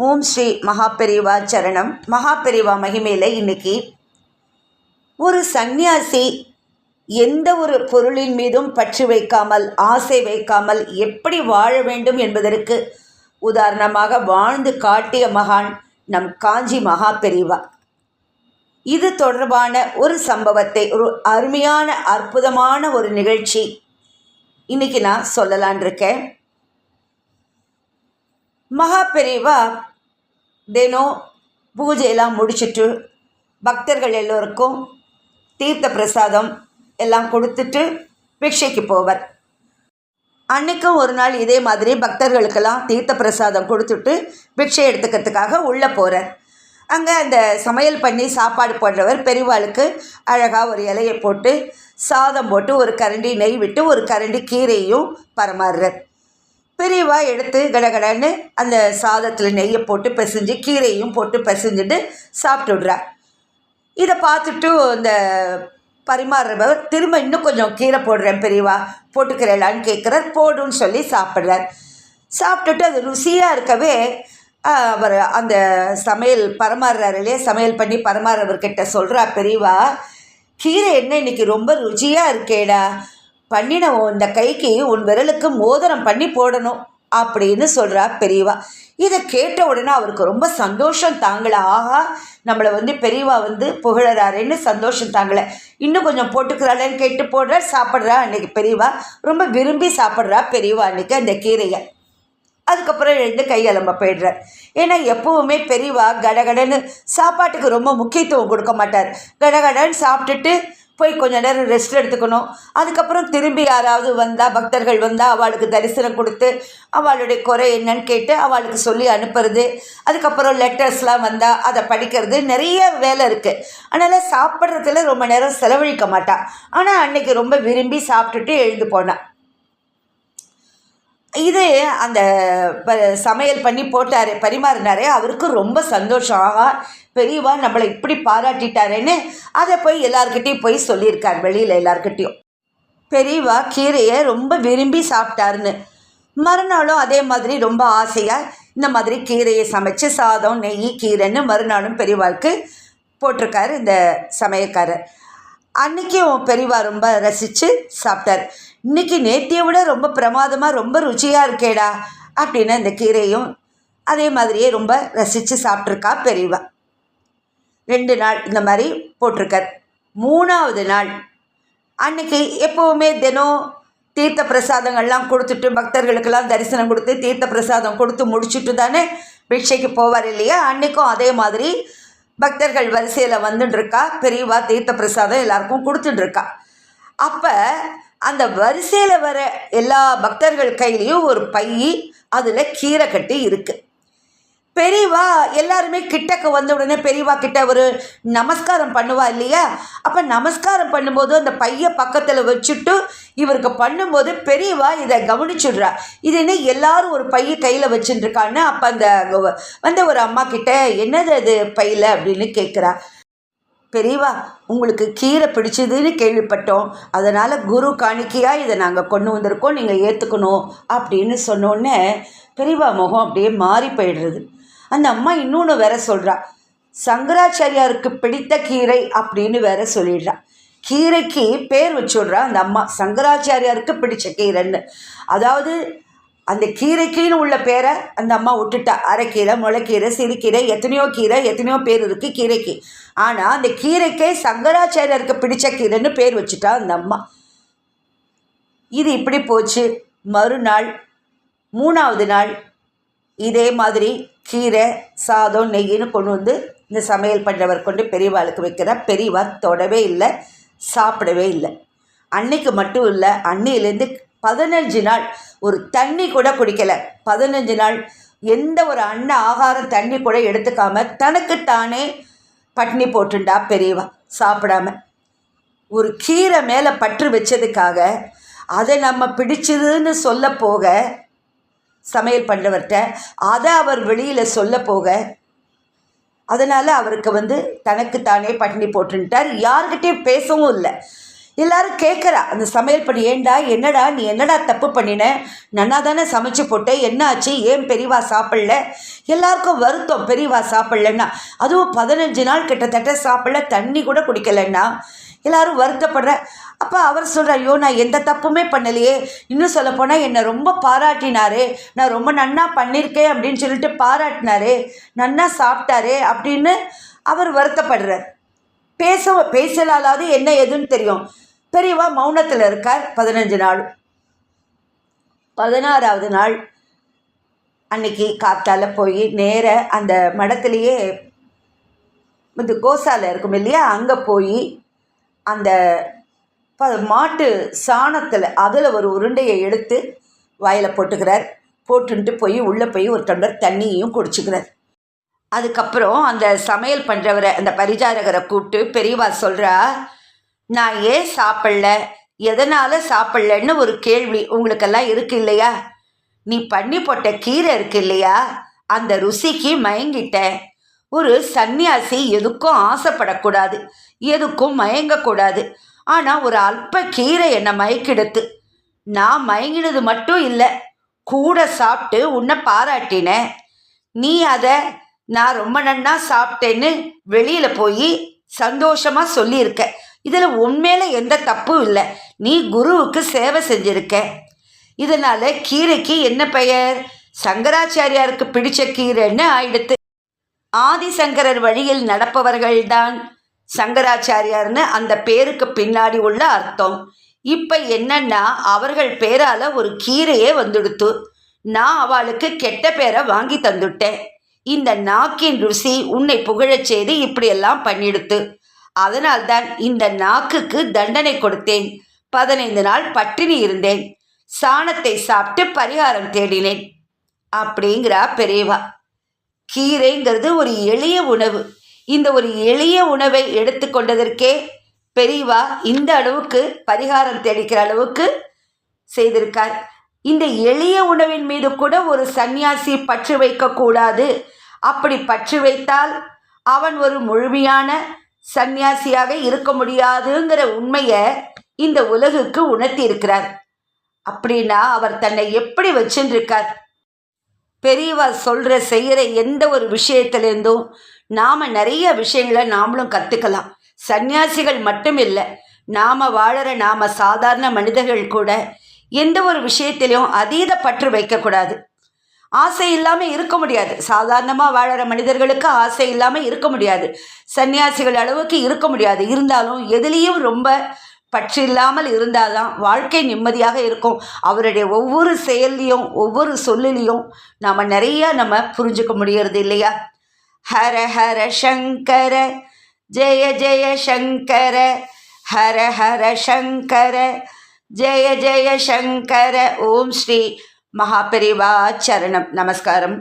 ஓம் ஸ்ரீ மகாபெரிவா சரணம். மகாபெரிவா மகிமையில் இன்னைக்கு ஒரு சந்நியாசி எந்த ஒரு பொருளின் மீதும் பற்று வைக்காமல் ஆசை வைக்காமல் எப்படி வாழ வேண்டும் என்பதற்கு உதாரணமாக வாழ்ந்து காட்டிய மகான் நம் காஞ்சி மகாபெரிவா. இது தொடர்பான ஒரு சம்பவத்தை, ஒரு அருமையான அற்புதமான ஒரு நிகழ்ச்சி இன்னைக்கு நான் சொல்லலான் இருக்கேன். மகாபெரிவா தினம் பூஜையெல்லாம் முடிச்சுட்டு பக்தர்கள் எல்லோருக்கும் தீர்த்த பிரசாதம் எல்லாம் கொடுத்துட்டு பிக்ஷைக்கு போவர். அன்றைக்கும் ஒரு நாள் இதே மாதிரி பக்தர்களுக்கெல்லாம் தீர்த்த பிரசாதம் கொடுத்துட்டு பிக்ஷை எடுத்துக்கிறதுக்காக உள்ளே போகிறார். அங்கே அந்த சமையல் பண்ணி சாப்பாடு போடுறவர் பெரியவாளுக்கு அழகாக ஒரு இலையை போட்டு சாதம் போட்டு ஒரு கரண்டி நெய் விட்டு ஒரு கரண்டி கீரையும் பரமாறுறார். பெரியவா எடுத்து கடகடன்னு அந்த சாதத்தில் நெய்யை போட்டு பிசைஞ்சு கீரையும் போட்டு பிசைஞ்சிட்டு சாப்பிட்டு விட்றார். இதை பார்த்துட்டு இந்த பரிமாறுறவர் திரும்ப இன்னும் கொஞ்சம் கீரை போடுறேன் பெரியவா போட்டுக்கிறலான்னு கேட்குறார். போடுன்னு சொல்லி சாப்பிட்றார். சாப்பிட்டுட்டு அது ருசியாக இருக்கவே அவர் அந்த சமையல் பரமாறுறாரு இல்லையா, சமையல் பண்ணி பரமாறுறவர்கிட்ட சொல்கிறா, பெரியவா கீரை என்ன இன்றைக்கி ரொம்ப ருச்சியாக இருக்கேடா, பண்ணின இந்த கைக்கு உன் விரலுக்கு மோதிரம் பண்ணி போடணும் அப்படின்னு சொல்கிறா பெரியவா. இதை கேட்ட உடனே அவருக்கு ரொம்ப சந்தோஷம் தாங்கலை. ஆஹா, நம்மளை பெரியவா புகழறாருன்னு சந்தோஷம் தாங்கலை. இன்னும் கொஞ்சம் போட்டுக்கிறாளேன்னு கேட்டு போடுறா, சாப்பிட்றா. அன்றைக்கி பெரியவா ரொம்ப விரும்பி சாப்பிட்றா பெரியவா அன்றைக்கி அந்த கீரையை. அதுக்கப்புறம் 2 கையலம்ப போயிடுறார். ஏன்னா எப்போவுமே பெரியவா கடகடன்னு சாப்பாட்டுக்கு ரொம்ப முக்கியத்துவம் கொடுக்க மாட்டார். கடகடன்னு சாப்பிட்டுட்டு போய் கொஞ்ச நேரம் ரெஸ்ட் எடுத்துக்கணும். அதுக்கப்புறம் திரும்பி யாராவது வந்தால், பக்தர்கள் வந்தால் அவளுக்கு தரிசனம் கொடுத்து அவளுடைய குறை என்னன்னு கேட்டு அவளுக்கு சொல்லி அனுப்புறது. அதுக்கப்புறம் லெட்டர்ஸ்லாம் வந்தால் அதை படிக்கிறது, நிறைய வேலை இருக்குது. அதனால் சாப்பிட்றதுல ரொம்ப நேரம் செலவழிக்க மாட்டாள். ஆனால் அன்றைக்கி ரொம்ப விரும்பி சாப்பிட்டுட்டு எழுந்து போனாள். இது அந்த சமையல் பண்ணி போட்டார், பரிமாறினாரே, அவருக்கு ரொம்ப சந்தோஷம். ஆகா, பெரியவா நம்மளை இப்படி பாராட்டிட்டாரேன்னு அதை போய் எல்லாருக்கிட்டையும் போய் சொல்லியிருக்கார், வெளியில் எல்லாருக்கிட்டையும். பெரியவா கீரையை ரொம்ப விரும்பி சாப்பிட்டாருன்னு. மறுநாளும் அதே மாதிரி ரொம்ப ஆசையாக இந்த மாதிரி கீரையை சமைச்சு சாதம் நெய் கீரைன்னு மறுநாளும் பெரியவாளுக்கு போட்டிருக்காரு இந்த சமையக்காரர். அன்றைக்கும் பெரியவா ரொம்ப ரசித்து சாப்பிட்டார். இன்றைக்கி நேத்தியை விட ரொம்ப பிரமாதமாக ரொம்ப ருச்சியாக இருக்கேடா அப்படின்னு இந்த கீரையும் அதே மாதிரியே ரொம்ப ரசித்து சாப்பிட்ருக்கா பெரியவா. 2 நாள் இந்த மாதிரி போட்டிருக்கார். 3ஆவது நாள் அன்றைக்கி எப்போவுமே தினம் தீர்த்த பிரசாதங்கள்லாம் கொடுத்துட்டு பக்தர்களுக்கெல்லாம் தரிசனம் கொடுத்து தீர்த்த பிரசாதம் கொடுத்து முடிச்சுட்டு தானே பிக்ஷைக்கு போவார் இல்லையா. அன்றைக்கும் அதே மாதிரி பக்தர்கள் வரிசையில் வந்துட்டுருக்கா. பெரியவா தீர்த்த பிரசாதம் எல்லாருக்கும் கொடுத்துட்டுருக்கா. அப்போ அந்த வரிசையில் வர எல்லா பக்தர்கள் கையிலையும் ஒரு பை, அதில் கீரை கட்டி இருக்குது. பெரியவா எல்லாருமே கிட்டக்க வந்த உடனே பெரியவா கிட்ட ஒரு நமஸ்காரம் பண்ணுவா இல்லையா. அப்போ நமஸ்காரம் பண்ணும்போது அந்த பையை பக்கத்தில் வச்சுட்டு இவருக்கு பண்ணும்போது பெரியவா இதை கவனிச்சுடுறா. இது என்ன எல்லாரும் ஒரு பையை கையில் வச்சுட்டுருக்கான்னு. அப்போ அந்த ஒரு அம்மா கிட்ட என்னது அது பையில் அப்படின்னு கேட்குறா. பெரியவா உங்களுக்கு கீரை பிடிச்சதுன்னு கேள்விப்பட்டோம், அதனால் குரு காணிக்கையாக இதை நாங்கள் கொண்டு வந்திருக்கோம், நீங்கள் ஏற்றுக்கணும் அப்படின்னு சொன்னோன்னே பெரியவா முகம் அப்படியே மாறி போயிடுறது. அந்த அம்மா இன்னொன்று வேற சொல்கிறா, சங்கராச்சாரியாருக்கு பிடித்த கீரை அப்படின்னு வேற சொல்லிடுறா. கீரைக்கு பேர் வச்சுடுறா அந்த அம்மா, சங்கராச்சாரியாருக்கு பிடிச்ச கீரைன்னு. அதாவது அந்த கீரைக்குன்னு உள்ள பேரை அந்த அம்மா விட்டுட்டா. அரைக்கீரை, முளைக்கீரை, சிறுகீரை, எத்தனையோ கீரை, எத்தனையோ பேர் இருக்குது கீரைக்கு. ஆனால் அந்த கீரைக்கே சங்கராச்சாரியருக்கு பிடிச்ச கீரைன்னு பேர் வச்சுட்டா அந்த அம்மா. இது இப்படி போச்சு. மறுநாள் 3ஆவது நாள் இதே மாதிரி கீரை சாதம் நெய்யின்னு கொண்டு இந்த சமையல் பண்ணுறவர் கொண்டு பெரியவாளுக்கு வைக்கிற. பெரியவா தொடவே இல்லை, சாப்பிடவே இல்லை. அன்னைக்கு மட்டும் இல்லை, அன்னையிலேருந்து 15 நாள் ஒரு தண்ணி கூட குடிக்கலை. 15 நாள் எந்த ஒரு ஆகாரம் தண்ணி கூட எடுத்துக்காம தனக்குத்தானே பட்னி போட்டுண்டா பெரியவா சாப்பிடாம. ஒரு கீரை மேலே பற்று வச்சதுக்காக அதை நம்ம பிடிச்சதுன்னு சொல்ல போக சமையல் பண்ணுறவர்கிட்ட அதை அவர் வெளியில் சொல்ல போக, அதனால் அவருக்கு தனக்குத்தானே பட்னி போட்டுட்டார். யார்கிட்டையும் பேசவும் இல்லை. எல்லாரும் கேட்குறா அந்த சமையல் பண்ணி, ஏண்டா என்னடா நீ என்னடா தப்பு பண்ணின, நன்னா தானே சமைச்சு போட்ட, என்ன ஆச்சு, ஏன் பெரியவா சாப்பிடல? எல்லாருக்கும் வருத்தம் பெரியவா சாப்பிடலன்னா. அதுவும் 15 நாள் கிட்டத்தட்ட சாப்பிடல, தண்ணி கூட குடிக்கலன்னா எல்லாரும் வருத்தப்படுற. அப்போ அவர் சொல்கிறார், ஐயோ நான் எந்த தப்புமே பண்ணலையே, இன்னும் சொல்லப்போனால் என்னை ரொம்ப பாராட்டினாரே, நான் ரொம்ப நன்னா பண்ணியிருக்கேன் அப்படின்னு சொல்லிட்டு பாராட்டினாரே, நன்னா சாப்பிட்டாரே அப்படின்னு அவர் வருத்தப்படுறார். பேசலாலாவது என்ன ஏதுன்னு தெரியும். பெரியவா மௌனத்தில் இருக்கார் 15 நாள். 16வது நாள் அன்னைக்கு காத்தால போய் நேர அந்த மடத்துலேயே இது கோசாலை இருக்கும் இல்லையா, அங்கே போய் அந்த மாட்டு சாணத்தில் அதில் ஒரு உருண்டையை எடுத்து வாயில் போட்டுக்கிறார். போட்டுன்ட்டு போய் உள்ளே போய் ஒரு டம்ளர் தண்ணியையும் குடிச்சுக்கிறார். அதுக்கப்புறம் அந்த சமையல் பண்ணுறவரை, அந்த பரிசாரகரை கூப்பிட்டு பெரியவா சொல்கிறா, நான் ஏன் சாப்பிடல, எதனால் சாப்பிடலன்னு ஒரு கேள்வி உங்களுக்கெல்லாம் இருக்கு இல்லையா? நீ பண்ணி போட்ட கீரை இருக்கு இல்லையா, அந்த ருசிக்கு மயங்கிட்டேன். ஒரு சன்னியாசி எதுக்கும் ஆசைப்படக்கூடாது, எதுக்கும் மயங்கக்கூடாது. ஆனால் ஒரு அல்ப கீரை என்னை மயக்கிடுத்து. நான் மயங்கினது மட்டும் இல்லை, கூட சாப்பிட்டு உன்னை பாராட்டினேன். நீ அதை நான் ரொம்ப நன்னா சாப்பிட்டேன்னு வெளியில் போய் சந்தோஷமாக சொல்லியிருக்க. இதில் உண்மையில எந்த தப்பும் இல்லை, நீ குருவுக்கு சேவை செஞ்சுருக்க. இதனால் கீரைக்கு என்ன பெயர்? சங்கராச்சாரியாருக்கு பிடிச்ச கீரைன்னு ஆயிடுத்து. ஆதிசங்கரர் வழியில் நடப்பவர்கள்தான் சங்கராச்சாரியார்னு அந்த பேருக்கு பின்னாடி உள்ள அர்த்தம். இப்போ என்னன்னா அவர்கள் பேரால் ஒரு கீரையே வந்துடுத்து. நான் அவளுக்கு கெட்ட பேரை வாங்கி தந்துட்டேன். இந்த நாக்கின் ருசி உன்னை புகழச் செய்து இப்படியெல்லாம் பண்ணிடுத்து. அதனால்தான் இந்த நாக்குக்கு தண்டனை கொடுத்தேன். 15 நாள் பட்டினி இருந்தேன், சாணத்தை சாப்பிட்டு பரிகாரம் தேடினேன் அப்படிங்கிறா பெரியவா. கீரைங்கிறது ஒரு எளிய உணவு. இந்த ஒரு எளிய உணவை எடுத்துக்கொண்டதற்கே பெரியவா இந்த அளவுக்கு பரிகாரம் தேடிக்கிற அளவுக்கு செய்திருக்கார். இந்த எளிய உணவின் மீது கூட ஒரு சந்நியாசி பற்று வைக்கக்கூடாது. அப்படி பற்று வைத்தால் அவன் ஒரு முழுமையான சந்நியாசியாக இருக்க முடியாதுங்கிற உண்மையை இந்த உலகுக்கு உணர்த்தி இருக்கிறார். அப்படின்னா அவர் தன்னை எப்படி வச்சுருக்கார்? பெரியவா சொல்கிற செய்கிற எந்த ஒரு விஷயத்துலேருந்தும் நாம் நிறைய விஷயங்களை நாமளும் கற்றுக்கலாம். சந்நியாசிகள் மட்டும் இல்லை, நாம் வாழற நாம் சாதாரண மனிதர்கள் கூட எந்த ஒரு விஷயத்திலையும் அதீத பற்று வைக்கக்கூடாது. ஆசை இல்லாமல் இருக்க முடியாது. சாதாரணமாக வாழற மனிதர்களுக்கு ஆசை இல்லாமல் இருக்க முடியாது, சன்னியாசிகள் அளவுக்கு இருக்க முடியாது. இருந்தாலும் எதுலேயும் ரொம்ப பற்று இல்லாமல் இருந்தால் தான் வாழ்க்கை நிம்மதியாக இருக்கும். அவருடைய ஒவ்வொரு செயல்லையும் ஒவ்வொரு சொல்லிலையும் நாம் நிறையா புரிஞ்சுக்க முடியறது இல்லையா? ஹர ஹர சங்கர ஜெய ஜெய சங்கர, ஹர ஹர சங்கர ஜெய ஜெய சங்கர. ஓம் ஸ்ரீ மகாபெரிவா சரணம். நமஸ்காரம்.